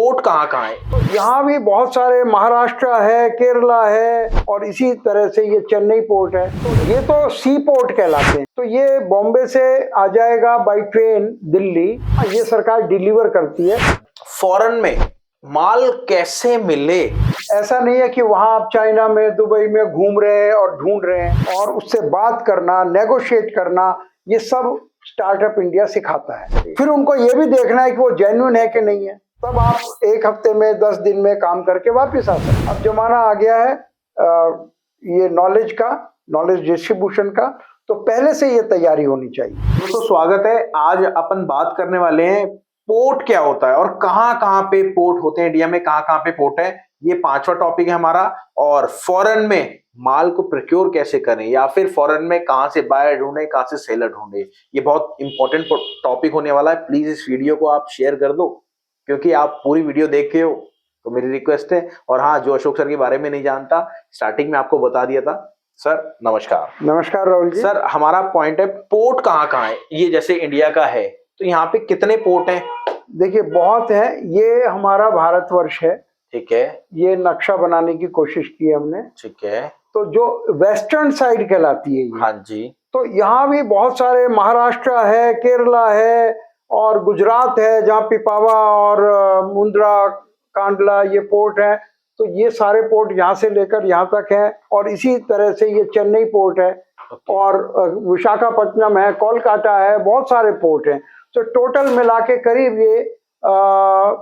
Port कहाँ कहाँ है? तो यहाँ भी बहुत सारे, महाराष्ट्र है, केरला है, और इसी तरह से ये चेन्नई पोर्ट है। तो ये तो सी पोर्ट कहलाते हैं। तो ये बॉम्बे से आ जाएगा बाई ट्रेन दिल्ली, ये सरकार डिलीवर करती है। फॉरेन में माल कैसे मिले? ऐसा नहीं है कि वहां आप चाइना में, दुबई में घूम रहे हैं और ढूंढ रहे हैं, और उससे बात करना, नेगोशिएट करना, ये सब स्टार्टअप इंडिया सिखाता है। फिर उनको ये भी देखना है कि वो जेन्युइन है कि नहीं है, तब आप एक हफ्ते में, 10 दिन में काम करके वापस आ सकते। अब जमाना आ गया है ये नॉलेज का, नॉलेज डिस्ट्रीब्यूशन का, तो पहले से ये तैयारी होनी चाहिए। दोस्तों स्वागत है। आज अपन बात करने वाले हैं पोर्ट क्या होता है और कहाँ कहाँ पे पोर्ट होते हैं इंडिया में, कहाँ कहाँ पे पोर्ट है। ये 5वां टॉपिक है हमारा। और फॉरेन में माल को प्रोक्योर कैसे करें, या फिर फॉरेन में कहाँ से बायर ढूंढे, कहाँ से सेलर ढूंढे, ये बहुत इंपॉर्टेंट टॉपिक होने वाला है। प्लीज इस वीडियो को आप शेयर कर दो, क्योंकि आप पूरी वीडियो देखे हो तो मेरी रिक्वेस्ट है। और हाँ, जो अशोक सर के बारे में नहीं जानता, स्टार्टिंग में आपको बता दिया था। सर नमस्कार। नमस्कार राहुल जी। सर हमारा पॉइंट है पोर्ट कहाँ कहाँ है। ये जैसे इंडिया का है तो यहाँ पे कितने पोर्ट हैं? देखिए बहुत है, ये हमारा भारतवर्ष है। ठीक है। ये नक्शा बनाने की कोशिश की हमने। ठीक है। तो जो वेस्टर्न साइड कहलाती है ये, हाँ जी। तो यहाँ भी बहुत सारे, महाराष्ट्र है, केरला है, और गुजरात है, जहाँ पिपावा और मुंद्रा, कांडला ये पोर्ट है। तो ये सारे पोर्ट यहाँ से लेकर यहाँ तक हैं। और इसी तरह से ये चेन्नई पोर्ट है, और विशाखापट्टनम है, कोलकाता है, बहुत सारे पोर्ट हैं। तो टोटल मिला के करीब ये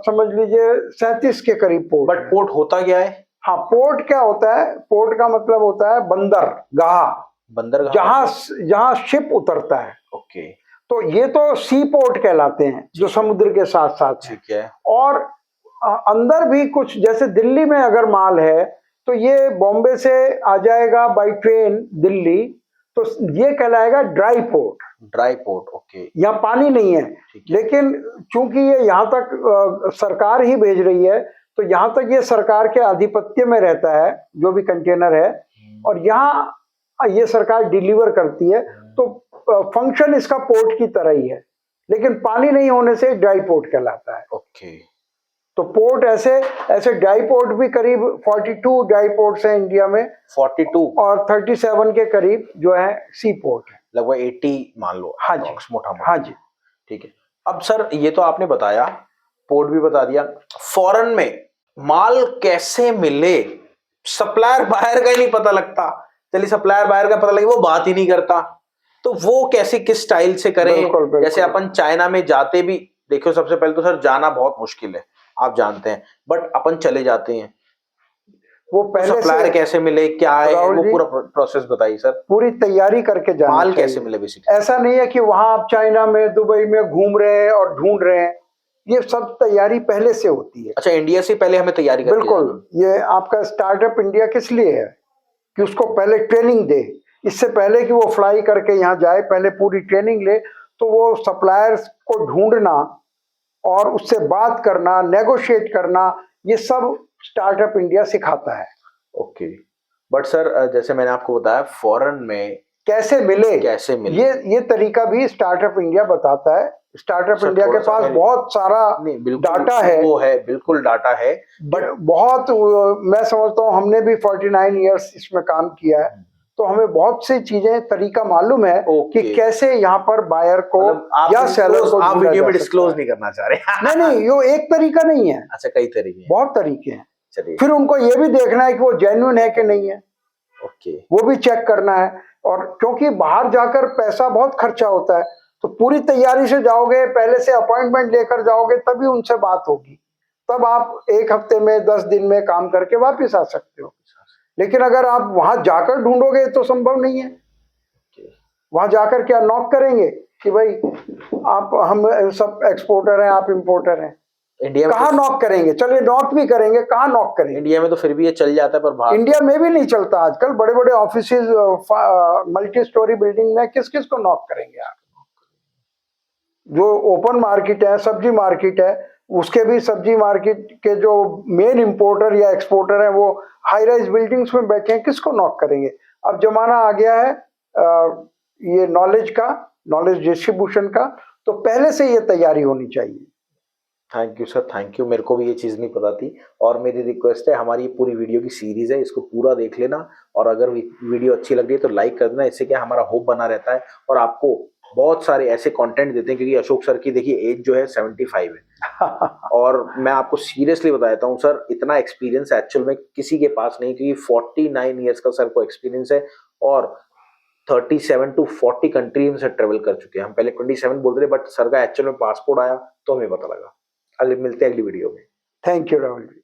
समझ लीजिए 37 के करीब पोर्ट। बट पोर्ट होता क्या है? हाँ, पोर्ट क्या होता है? पोर्ट का मतलब होता है बंदरगाह, बंदरगाह, जहाँ शिप उतरता है। ओके। तो ये तो सी पोर्ट कहलाते हैं, जो समुद्र के साथ साथ। ठीक है। और अंदर भी कुछ, जैसे दिल्ली में अगर माल है तो ये बॉम्बे से आ जाएगा बाई ट्रेन दिल्ली, तो ये कहलाएगा dry port. Dry port, okay. यहाँ पानी नहीं है, लेकिन चूंकि ये यहाँ तक सरकार ही भेज रही है, तो यहाँ तक ये सरकार के आधिपत्य में रहता है जो भी कंटेनर है, और यहाँ ये सरकार डिलीवर करती है। तो फंक्शन इसका पोर्ट की तरह ही है, लेकिन पानी नहीं होने से ड्राई पोर्ट कहलाता है। ओके। तो पोर्ट ऐसे ड्राई पोर्ट भी करीब 42 ड्राई पोर्ट्स हैं इंडिया में, 42 और 37 के करीब जो है सी पोर्ट है, लगभग 80 मान लो। हाँ जी, मोटा। हाँ जी। ठीक है। अब सर ये तो आपने बताया, पोर्ट भी बता दिया। फॉरेन में माल कैसे मिले? सप्लायर बायर का ही नहीं पता लगता। चलिए सप्लायर बायर का पता लगे, वो बात ही नहीं करता, तो वो कैसे, किस स्टाइल से करें? बिल्कुल, बिल्कुल। जैसे अपन चाइना में जाते भी, देखो सबसे पहले तो सर जाना बहुत मुश्किल है, आप जानते हैं, बट अपन चले जाते हैं। वो पहले सप्लायर कैसे मिले, क्या है वो पूरा प्रोसेस बताइए सर। पूरी तैयारी करके जाना माल चाहिए। कैसे मिले बेसिकली? ऐसा नहीं है कि वहां आप चाइना में, दुबई में घूम रहे हैं और ढूंढ रहे हैं, ये सब तैयारी पहले से होती है। अच्छा, इंडिया से पहले हमें तैयारी करके बिल्कुल। ये आपका स्टार्टअप इंडिया किस लिए है कि उसको पहले ट्रेनिंग दे, इससे पहले कि वो फ्लाई करके यहाँ जाए, पहले पूरी ट्रेनिंग ले। तो वो सप्लायर्स को ढूंढना और उससे बात करना, नेगोशिएट करना, ये सब स्टार्टअप इंडिया सिखाता है। ओके। बट सर जैसे मैंने आपको बताया, फॉरेन में कैसे मिले, ये तरीका भी स्टार्टअप इंडिया बताता है। स्टार्टअप इंडिया के पास बहुत सारा डाटा है। वो है, बिल्कुल डाटा है, बट बहुत, मैं समझता हूँ हमने भी 49 इयर्स इसमें काम किया है, तो हमें बहुत सी चीजें, तरीका मालूम है कि कैसे यहाँ पर बायर को या सेलर को। आप वीडियो में डिस्क्लोज नहीं करना चाह रहे? नहीं, ये एक तरीका नहीं है। अच्छा, कई तरीके, बहुत तरीके हैं। चलिए। फिर उनको ये भी देखना है कि वो जेन्युइन है कि नहीं है, ओके, वो भी चेक करना है। और क्योंकि बाहर जाकर पैसा बहुत खर्चा होता है, तो पूरी तैयारी से जाओगे, पहले से अपॉइंटमेंट लेकर जाओगे, तभी उनसे बात होगी, तब आप एक हफ्ते में, 10 दिन में काम करके वापस आ सकते हो। लेकिन अगर आप वहां जाकर ढूंढोगे तो संभव नहीं है। वहां जाकर क्या नॉक करेंगे कि भाई आप, हम सब एक्सपोर्टर हैं, आप इंपोर्टर हैं। इंडिया में कहाँ नॉक करेंगे? चलिए नॉक भी करेंगे, कहाँ नॉक करेंगे? इंडिया में तो फिर भी ये चल जाता है, पर बाहर इंडिया में भी नहीं चलता आजकल। बड़े बड़े ऑफिसेज, मल्टी स्टोरी बिल्डिंग में किस किस को नॉक करेंगे आप? जो ओपन मार्केट है, सब्जी मार्केट है, उसके भी सब्जी मार्केट के जो मेन इंपोर्टर या एक्सपोर्टर है, वो हाई राइज बिल्डिंग्स में बैठे हैं, किसको नॉक करेंगे? अब जमाना आ गया है ये नॉलेज का, नॉलेज डिस्ट्रीब्यूशन का, तो पहले से ये तैयारी होनी चाहिए। Thank you sir, thank you. मेरे को भी ये चीज़ नहीं पता थी और मेरी रिक्वेस्ट है, हमारी पूरी वीडियो की सीरीज है, इसको पूरा देख लेना और अगर वीडियो अच्छी लग रही है तो लाइक कर देना। इससे क्या हमारा होप बना रहता है और आपको बहुत सारे ऐसे कंटेंट देते हैं, क्योंकि अशोक सर की देखिए एज जो है 75 है और मैं आपको सीरियसली बताता हूँ सर, इतना एक्सपीरियंस एक्चुअल में किसी के पास नहीं, क्योंकि 49 ईयर्स का सर को एक्सपीरियंस है और 37 टू 40 कंट्रीज से ट्रेवल कर चुके हैं। हम पहले 27 बोलते थे बट सर का एक्चुअल में पासपोर्ट आया तो हमें पता लगा। अगले मिलते हैं अगली वीडियो में। Thank you Rahul ji.